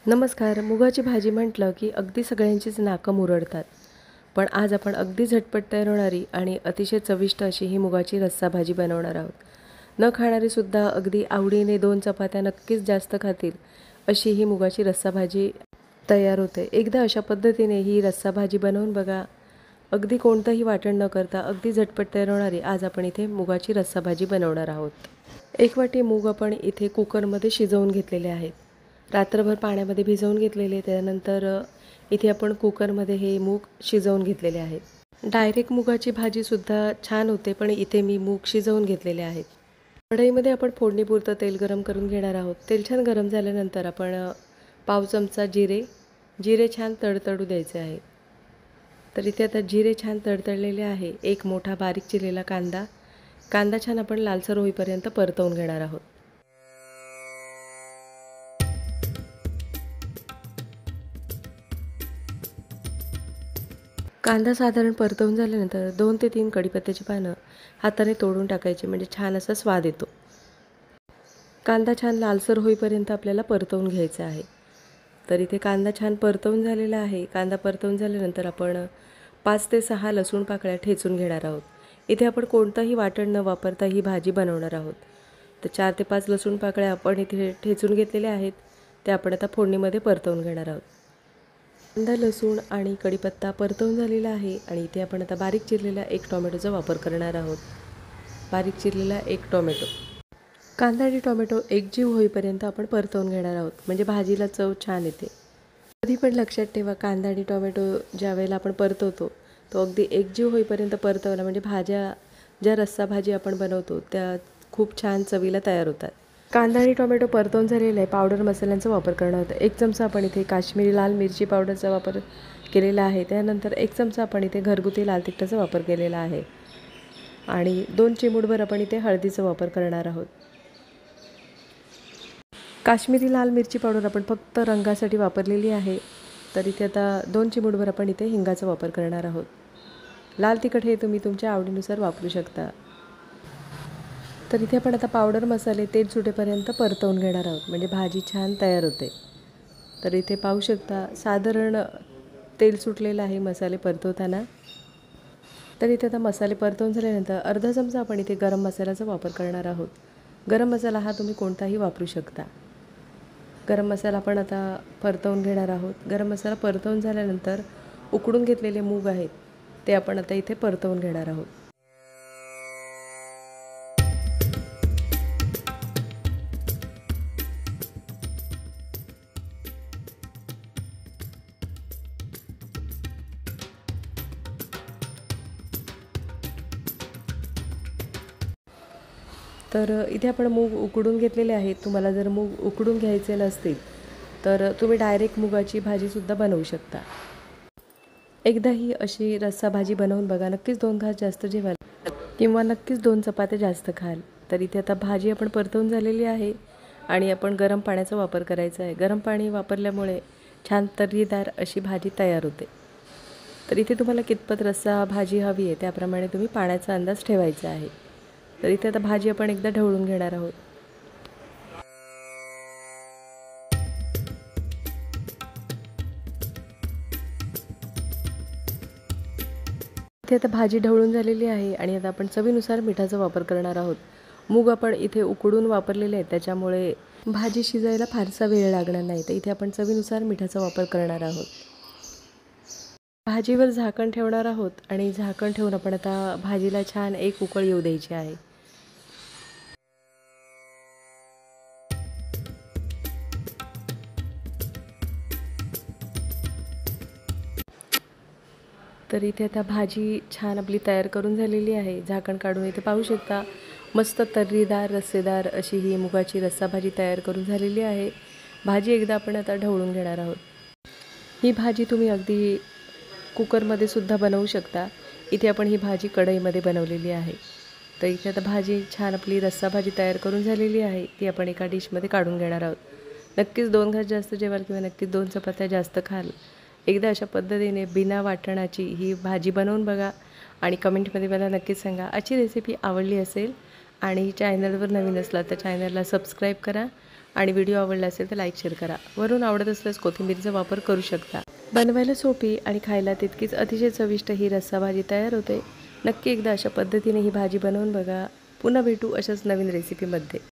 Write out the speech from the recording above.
नमस्कार. मुगाची भाजी म्हटलं की अगदी सगळ्यांचीच नाकं मुरडतात. पण आज आपण अगदी झटपट तयार होणारी आणि अतिशय चविष्ट अशी ही मुगाची रस्सा भाजी बनवणार आहोत. न खाणारीसुद्धा अगदी आवडीने 2 चपात्या नक्कीच जास्त खातील अशी ही मुगाची रस्सा भाजी तयार होते. एकदा अशा पद्धतीने ही रस्सा भाजी बनवून बघा. अगदी कोणतंही वाटण न करता अगदी झटपट तयार होणारी आज आपण इथे मुगाची रस्सा भाजी बनवणार आहोत. 1 वाटी मूग आपण इथे कुकरमध्ये शिजवून घेतलेले आहेत. रात्रभर पाण्यामध्ये भिजवून घेतलेले. त्यानंतर इथे आपण कुकरमध्ये हे मूग शिजवून घेतलेले आहेत. डायरेक्ट मुगाची भाजीसुद्धा छान होते, पण इथे मी मूग शिजवून घेतलेले आहेत. कढईमध्ये आपण फोडणीपुरतं तेल गरम करून घेणार आहोत. तेल छान गरम झाल्यानंतर आपण पाव चमचा जिरे छान तडतडू द्यायचे आहे. तर इथे आता जिरे छान तडतडलेले आहे. एक मोठा बारीक चिरलेला कांदा छान आपण लालसर होईपर्यंत परतवून घेणार आहोत. कांदा साधारण परतवून झाल्यानंतर 2 ते 3 कढीपत्त्याची पानं हाताने तोडून टाकायची, म्हणजे छान असा स्वाद येतो. कांदा छान लालसर होईपर्यंत आपल्याला परतवून घ्यायचा आहे. तर इथे कांदा छान परतवून झालेला आहे. कांदा परतवून झाल्यानंतर आपण 5 ते 6 लसूण पाकळ्या ठेचून घेणार आहोत. इथे आपण कोणतंही वाटण न वापरता ही भाजी बनवणार आहोत. तर 4 ते 5 लसूण पाकळ्या आपण इथे ठेचून घेतलेल्या आहेत. त्या आपण आता फोडणीमध्ये परतवून घेणार आहोत. कांदा, लसूण आणि कढीपत्ता परतवून झालेला आहे आणि इथे आपण आता बारीक चिरलेला 1 टोमॅटोचा वापर करणार आहोत. बारीक चिरलेला 1 टोमॅटो. कांदा आणि टोमॅटो एकजीव होईपर्यंत आपण परतवून घेणार आहोत, म्हणजे भाजीला चव छान येते. कधी पण लक्षात ठेवा, कांदा आणि टोमॅटो ज्या वेळेला आपण परतवतो तो अगदी एकजीव होईपर्यंत परतवला, म्हणजे ज्या रस्सा भाजी आपण बनवतो त्या खूप छान चवीला तयार होतात. कांदा आणि टोमॅटो परतवून झालेला आहे. पावडर मसाल्यांचा वापर करणार होता. 1 चमचा आपण इथे काश्मीरी लाल मिरची पावडरचा वापर केलेला आहे. त्यानंतर 1 चमचा आपण इथे घरगुती लाल तिखटाचा वापर केलेला आहे आणि 2 चिमूटभर आपण इथे हळदीचा वापर करणार आहोत. काश्मीरी लाल मिरची पावडर आपण फक्त रंगासाठी वापरलेली आहे. तर इथे आता 2 चिमूटभर आपण इथे हिंगाचा वापर करणार आहोत. लाल तिखट हे तुम्ही तुमच्या आवडीनुसार वापरू शकता. तर इथे आपण आता पावडर मसाले तेल सुटेपर्यंत परतवून घेणार आहोत, म्हणजे भाजी छान तयार होते. तर इथे पाहू शकता साधारण तेल सुटलेलं आहे मसाले परतवताना. तर इथे आता मसाले परतवून झाल्यानंतर अर्धा चमचा आपण इथे गरम मसाल्याचा वापर करणार आहोत. गरम मसाला हा तुम्ही कोणताही वापरू शकता. गरम मसाला आपण आता परतवून घेणार आहोत. गरम मसाला परतवून झाल्यानंतर उकडून घेतलेले मूग आहेत ते आपण आता इथे परतवून घेणार आहोत. तर इथे आपण मूग उकडून घेतलेले आहेत. तुम्हाला जर मूग उकडून घ्यायचे नसतील तर तुम्ही डायरेक्ट मुगाची भाजीसुद्धा बनवू शकता. एकदा ही अशी रस्सा भाजी बनवून बघा. नक्कीच 2 घास जास्त जेवाल किंवा नक्कीच 2 चपात्या जास्त खाल. तर इथे आता भाजी आपण परतवून झालेली आहे आणि आपण गरम पाण्याचा वापर करायचा आहे. गरम पाणी वापरल्यामुळे छान तर्रीदार अशी भाजी तयार होते. तर इथे तुम्हाला कितपत रस्सा भाजी हवी आहे त्याप्रमाणे तुम्ही पाण्याचा अंदाज ठेवायचा आहे. तर इथे आता भाजी आपण एकदा ढवळून घेणार आहोत. इथे आता भाजी ढवळून झालेली आहे आणि आता आपण चवीनुसार मिठाचा वापर करणार आहोत. मूग आपण इथे उकडून वापरलेले आहेत, त्याच्यामुळे भाजी शिजायला फारसा वेळ लागणार नाही. तर इथे आपण चवीनुसार मिठाचा वापर करणार आहोत. भाजीवर झाकण ठेवणार आहोत आणि झाकण ठेवून आपण आता भाजीला छान एक उकळ येऊ द्यायची आहे. तर इथे आता भाजी छान आपली तयार करून झालेली आहे. झाकण काढून इथे पाहू शकता मस्त तर्रीदार रस्सेदार अशी ही मुगाची रस्सा भाजी तयार करून झालेली आहे. भाजी एकदा आपण आता ढवळून घेणार आहोत. ही भाजी तुम्ही अगदी कुकरमध्ये सुद्धा बनवू शकता. इथे आपण ही भाजी कढईमध्ये बनवलेली आहे. तर इथे आता भाजी छान आपली रस्सा भाजी तयार करून झालेली आहे. ती आपण एका डिशमध्ये काढून घेणार आहोत. नक्कीच 2 घास जास्त जेवाल किंवा नक्कीच 2 चपात्या जास्त खाल. एकदा अशा पद्धतीने बिना वाटणाची ही भाजी बनवून बघा आणि कमेंटमध्ये मला नक्कीच सांगा. आजची रेसिपी आवडली असेल आणि चॅनलवर नवीन असला तर चॅनलला सबस्क्राईब करा आणि व्हिडिओ आवडला असेल तर लाईक शेअर करा. वरून आवडत असल्यास कोथिंबीरचा वापर करू शकता. बनवायला सोपी आणि खायला तितकीच अतिशय चविष्ट ही रस्सा भाजी तयार होते. नक्की एकदा अशा पद्धतीने ही भाजी बनवून बघा. पुन्हा भेटू अशाच नवीन रेसिपीमध्ये.